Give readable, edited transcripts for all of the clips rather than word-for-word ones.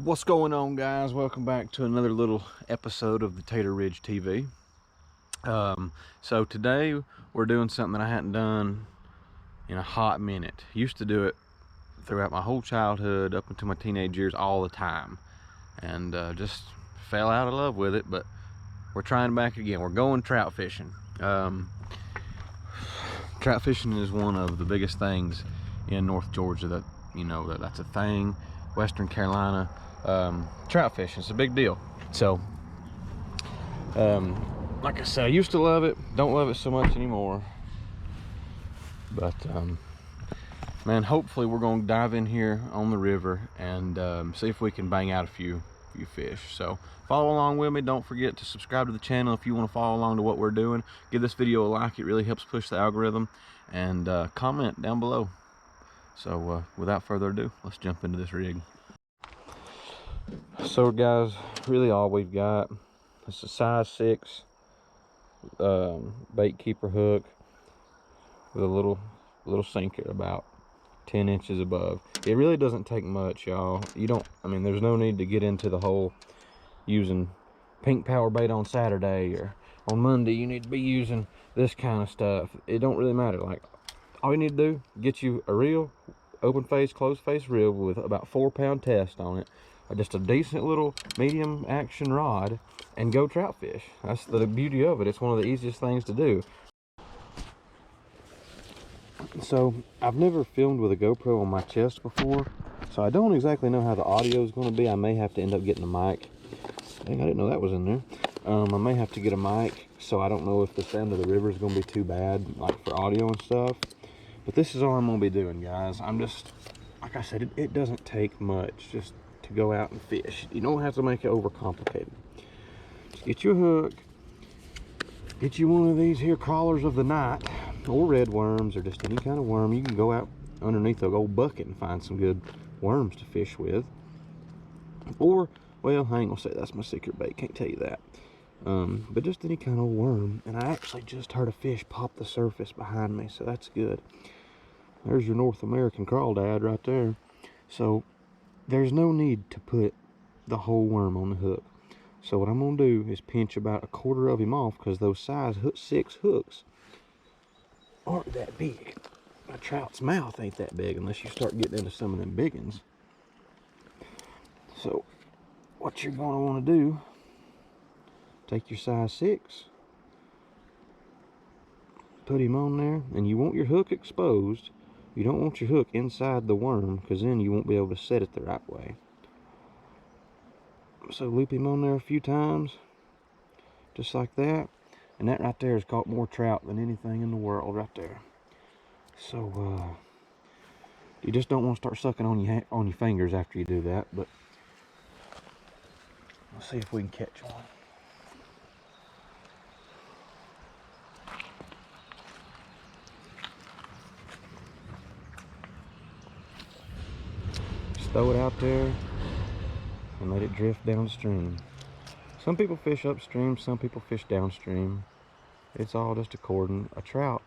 What's going on, guys? Welcome back to another little episode of the Tater Ridge TV. So today we're doing something that I hadn't done in a hot minute. Used to do it throughout my whole childhood up until my teenage years all the time, and just fell out of love with it. But we're trying back again. We're going trout fishing. Trout fishing is one of the biggest things in North Georgia. That's a thing. Western Carolina, trout fishing is a big deal. So like I said, I used to love it, don't love it so much anymore, but man, hopefully we're going to dive in here on the river and see if we can bang out a few fish. So follow along with me. Don't forget to subscribe to the channel if you want to follow along to what we're doing. Give this video a like, it really helps push the algorithm, and comment down below. So without further ado, let's jump into this rig. So guys, really all we've got is a size 6 bait keeper hook with a little sinker about 10 inches above. It really doesn't take much, y'all. There's no need to get into the whole using pink power bait on Saturday, or on Monday you need to be using this kind of stuff. It don't really matter. Like, all you need to do, get you a reel, open face, closed face reel with about 4-pound test on it, or just a decent little medium action rod, and go trout fish. That's the beauty of it. It's one of the easiest things to do. So I've never filmed with a GoPro on my chest before, so I don't exactly know how the audio is going to be. I may have to end up getting a mic. Dang, I didn't know that was in there. I may have to get a mic, so I don't know if the sound of the river is going to be too bad, like for audio and stuff. But this is all I'm going to be doing, guys. I'm just, like I said, it doesn't take much just to go out and fish. You don't have to make it overcomplicated. Just get you a hook, get you one of these here crawlers of the night, or red worms, or just any kind of worm. You can go out underneath an old bucket and find some good worms to fish with. Or, well, I ain't gonna say that's my secret bait, can't tell you that. But just any kind of worm. And I actually just heard a fish pop the surface behind me, so that's good. There's your North American crawdad right there. So there's no need to put the whole worm on the hook. So what I'm gonna do is pinch about 1/4 of him off, because those size 6 hooks aren't that big. A trout's mouth ain't that big unless you start getting into some of them big ones. So what you're going to want to do, take your size 6, put him on there, and you want your hook exposed. You don't want your hook inside the worm, because then you won't be able to set it the right way. So loop him on there a few times, just like that. And that right there has caught more trout than anything in the world right there. So you just don't want to start sucking on your fingers after you do that. But let's see if we can catch one. Just throw it out there and let it drift downstream. Some people fish upstream, some people fish downstream. It's all just according. A trout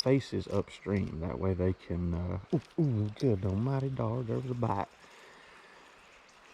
faces upstream. That way they can, ooh, good almighty dog, there was a bite.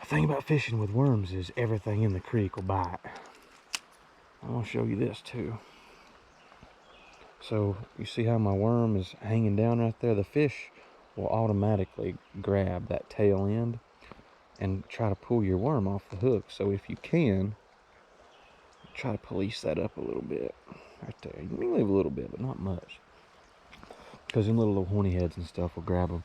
The thing about fishing with worms is everything in the creek will bite. I'm gonna show you this too. So you see how my worm is hanging down right there? The fish will automatically grab that tail end and try to pull your worm off the hook. So if you can, try to police that up a little bit right there. You can leave a little bit, but not much, because them little horny heads and stuff will grab them.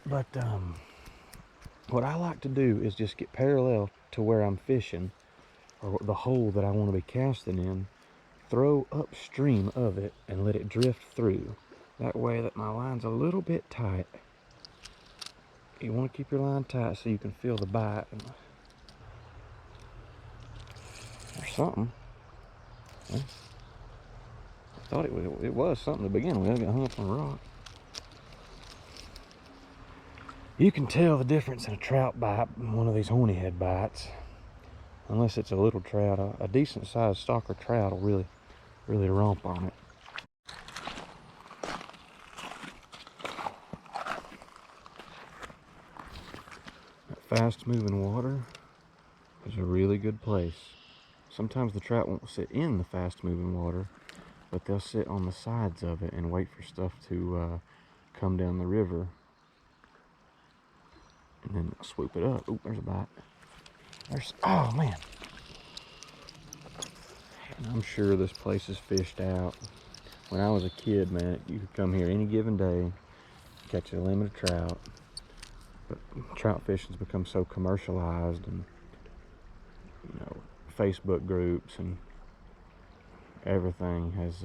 But what I like to do is just get parallel to where I'm fishing, or the hole that I want to be casting in, throw upstream of it and let it drift through. That way that my line's a little bit tight. You want to keep your line tight so you can feel the bite. Or something. I thought it was something to begin with. I got hung up on a rock. You can tell the difference in a trout bite and one of these horny head bites. Unless it's a little trout. A decent sized stalker trout will really romp on it. Fast moving water is a really good place. Sometimes the trout won't sit in the fast moving water, but they'll sit on the sides of it and wait for stuff to come down the river. And then swoop it up. Oh, there's a bite. Oh man. And I'm sure this place is fished out. When I was a kid, man, you could come here any given day, catch a limited trout. But trout fishing's become so commercialized, and you know, Facebook groups and everything has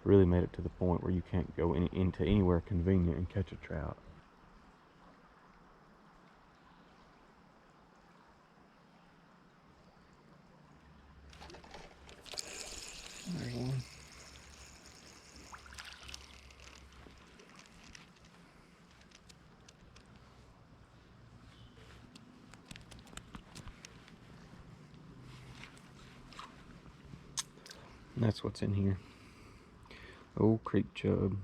really made it to the point where you can't go into anywhere convenient and catch a trout. There's one. And that's what's in here. Old creek chub.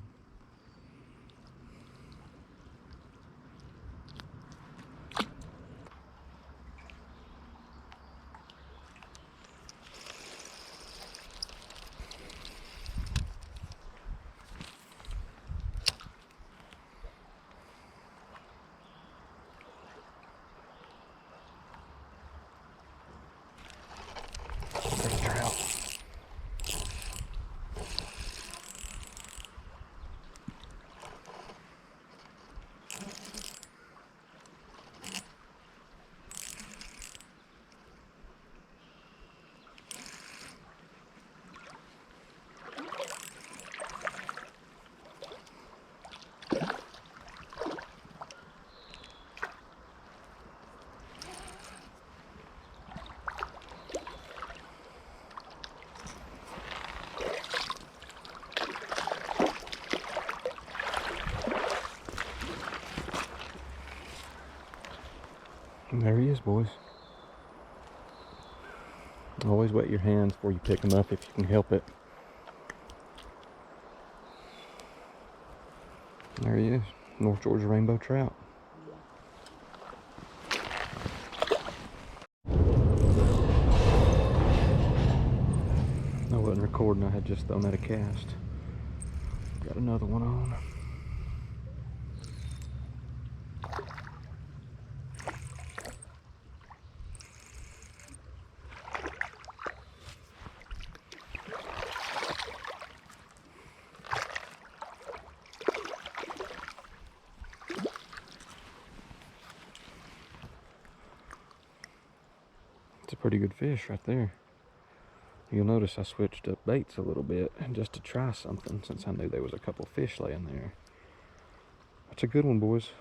There's a trout. And there he is, boys. Always wet your hands before you pick them up if you can help it. And there he is, North Georgia rainbow trout. I wasn't recording, I had just thrown out a cast. Got another one on. It's a pretty good fish right there. You'll notice I switched up baits a little bit just to try something since I knew there was a couple fish laying there. That's a good one, boys.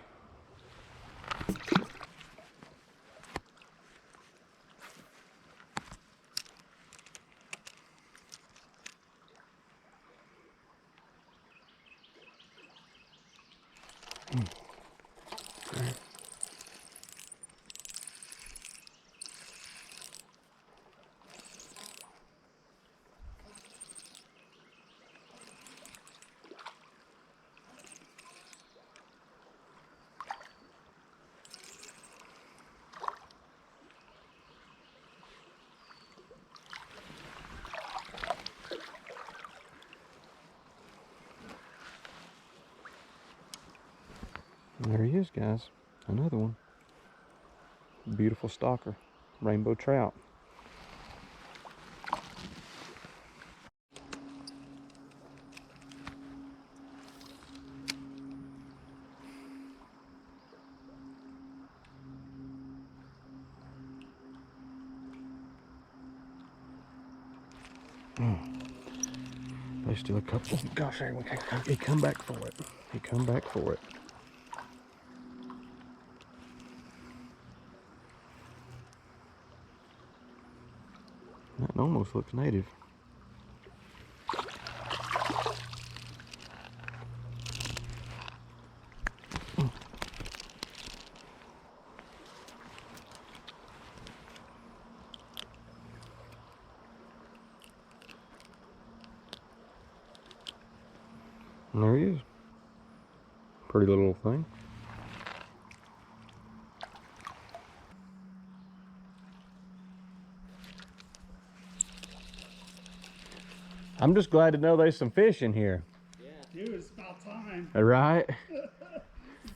And there he is, guys. Another one. Beautiful stalker. Rainbow trout. There's still a couple. Gosh, he come back for it. He come back for it. That almost looks native. And there he is. Pretty little thing. I'm just glad to know there's some fish in here. Yeah. Dude, it's about time. Right?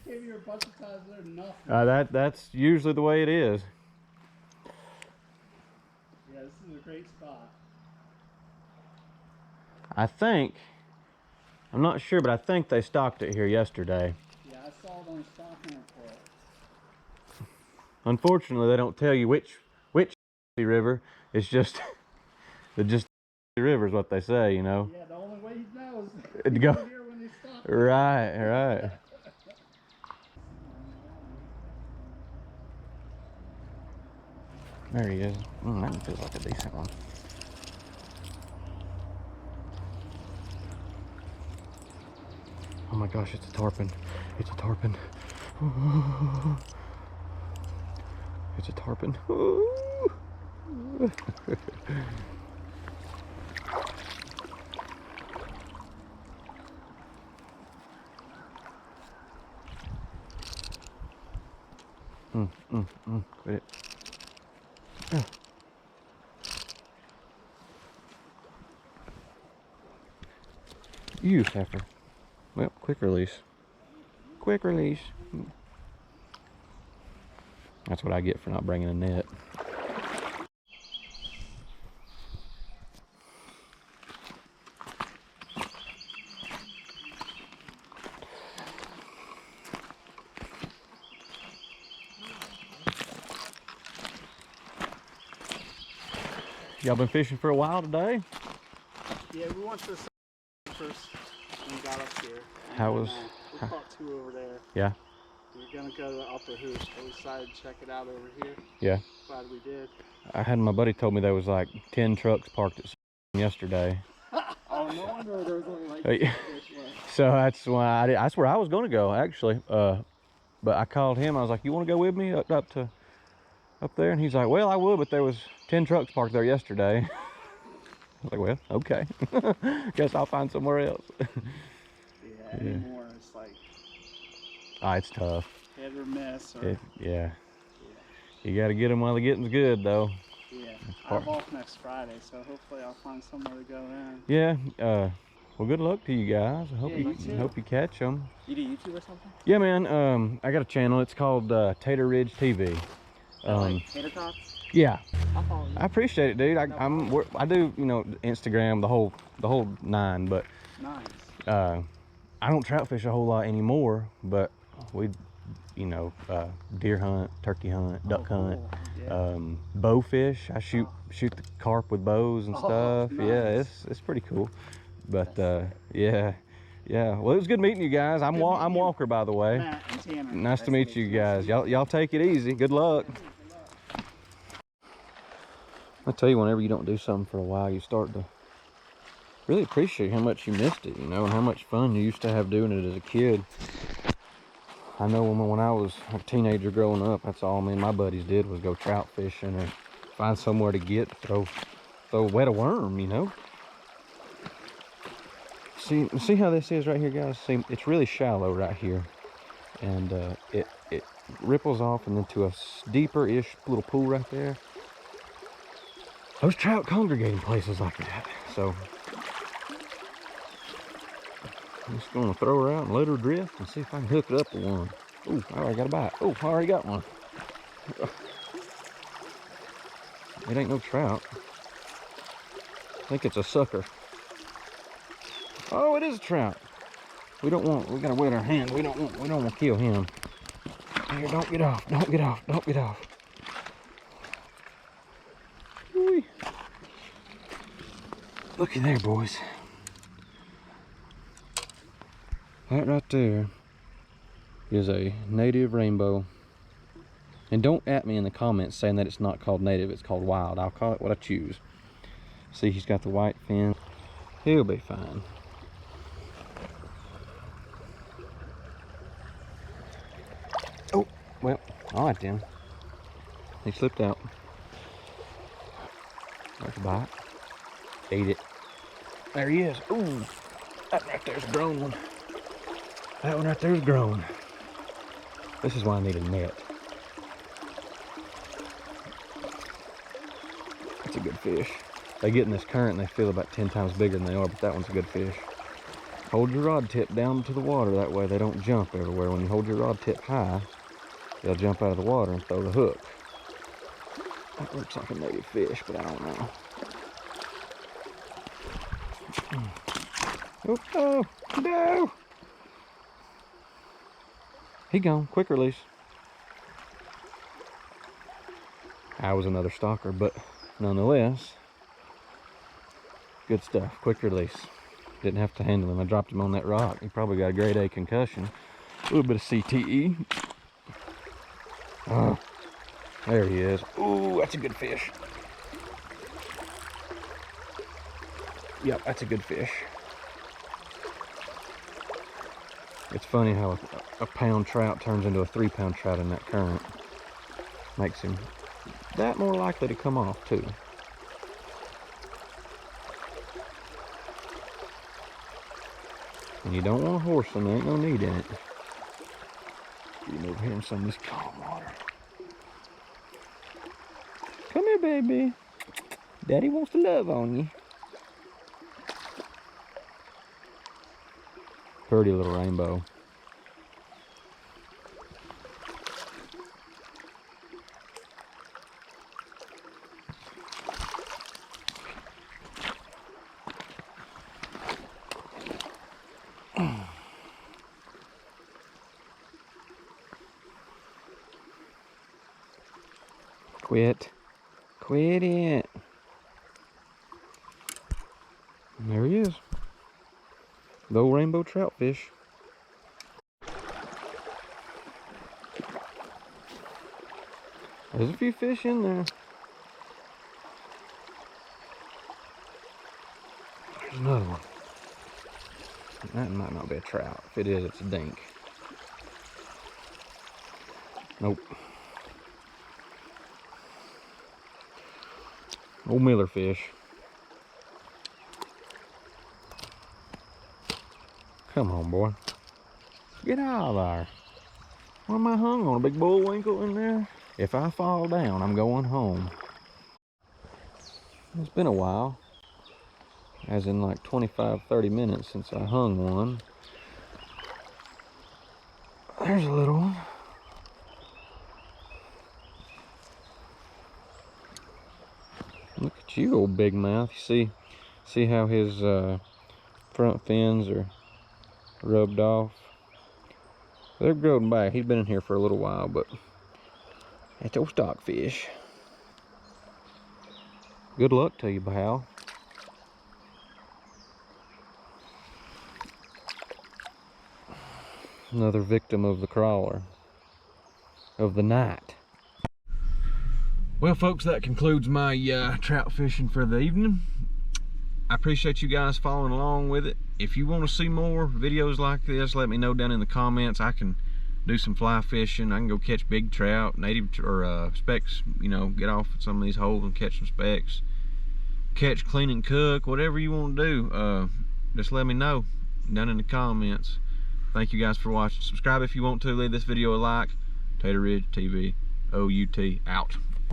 Came here a bunch of times, there's nothing. That's usually the way it is. Yeah, this is a great spot. I'm not sure, but I think they stocked it here yesterday. Yeah, I saw it on the stocking report. Unfortunately, they don't tell you which river. It's just the river is what they say, you know. Yeah, the only way he knows To is go here when they stop. right. There he is. That one feels like a decent one. Oh my gosh, it's a tarpon. It's a tarpon. It's a tarpon. Quit it. You heifer. Well, quick release. Quick release. That's what I get for not bringing a net. Y'all been fishing for a while today? Yeah, we went to the first when we got up here. How was? We caught 2 over there. Yeah. We were gonna go to the upper hoop, but we decided to check it out over here. Yeah. Glad we did. I had my buddy told me there was like 10 trucks parked at yesterday. Oh, no wonder there was only like 2 fish left. So that's why that's where I was going to go actually. But I called him. I was like, "You want to go with me up there?" And he's like, "Well, I would, but there was 10 trucks parked there yesterday." I was like, "Well, okay. Guess I'll find somewhere else." Yeah, anymore it's like. It's tough. Hit or miss. Or, yeah. You got to get them while the getting's good, though. Yeah. I'm off next Friday, so hopefully I'll find somewhere to go in. Yeah. Well, good luck to you guys. I hope you catch them. You do YouTube or something? Yeah, man. I got a channel. It's called Tater Ridge TV. Like tater tots? Yeah. I'll follow you. I appreciate it, dude. I do, Instagram, the whole 9, but nice. I don't trout fish a whole lot anymore, but we, deer hunt, turkey hunt, duck hunt, yeah. bow fish. I shoot the carp with bows and stuff. Nice. Yeah, it's pretty cool. But yeah. Well, it was good meeting you guys. I'm Walker, by the way. Matt and Tanner. Nice to meet you guys. Y'all take it easy. Good luck. I tell you, whenever you don't do something for a while, you start to really appreciate how much you missed it, and how much fun you used to have doing it as a kid. I know when I was a teenager growing up, that's all me and my buddies did was go trout fishing or find somewhere to throw wet a worm, See how this is right here, guys? See, it's really shallow right here, and it ripples off and into a deeper-ish little pool right there. Those trout congregate in places like that. So I'm just gonna throw her out and let her drift and see if I can hook it up with one. Ooh, I already got a bite. Oh, I already got one. It ain't no trout. I think it's a sucker. Oh, it is a trout. We gotta wet our hand. We don't want to kill him. Here, don't get off. Whee. Looky there, boys. That right there is a native rainbow. And don't at me in the comments saying that it's not called native, it's called wild. I'll call it what I choose. See, he's got the white fin. He'll be fine. Oh, well, all right then. He slipped out. There's a bite. Ate it. There he is. Ooh, that right there's a grown one. That one right there's grown. This is why I need a net. That's a good fish. They get in this current and they feel about 10 times bigger than they are, but that one's a good fish. Hold your rod tip down to the water, that way they don't jump everywhere. When you hold your rod tip high, they'll jump out of the water and throw the hook. That looks like a native fish, but I don't know. Oh, oh, no! He gone, quick release. I was another stalker, but nonetheless, good stuff, quick release. Didn't have to handle him. I dropped him on that rock. He probably got a grade A concussion. A little bit of CTE. Oh, there he is. Ooh, that's a good fish. Yep, that's a good fish. It's funny how a pound trout turns into a 3-pound trout in that current. Makes him that more likely to come off too. And you don't want to horse them, there ain't no need in it. Get him over here in some of this calm water. Come here, baby. Daddy wants to love on you. Pretty little rainbow. Quit it. And there he is. The old rainbow trout fish. There's a few fish in there. There's another one. That might not be a trout. If it is, it's a dink. Nope. Old Miller fish. Come on, boy. Get out of there. What am I hung on? A big bullwinkle in there? If I fall down, I'm going home. It's been a while. As in like 25-30 minutes since I hung one. There's a little one. Look at you, old big mouth. You see how his front fins are rubbed off? They're growing back. He's been in here for a little while, but that's old stockfish. Good luck to you, pal. Another victim of the crawler of the night. Well, folks, that concludes my trout fishing for the evening. I appreciate you guys following along with it. If you want to see more videos like this, let me know down in the comments. I can do some fly fishing. I can go catch big trout, native or specks, you know, get off at some of these holes and catch some specks. Catch, clean, and cook, whatever you want to do. Just let me know down in the comments. Thank you guys for watching. Subscribe if you want to. Leave this video a like. Tater Ridge TV, OUT, out.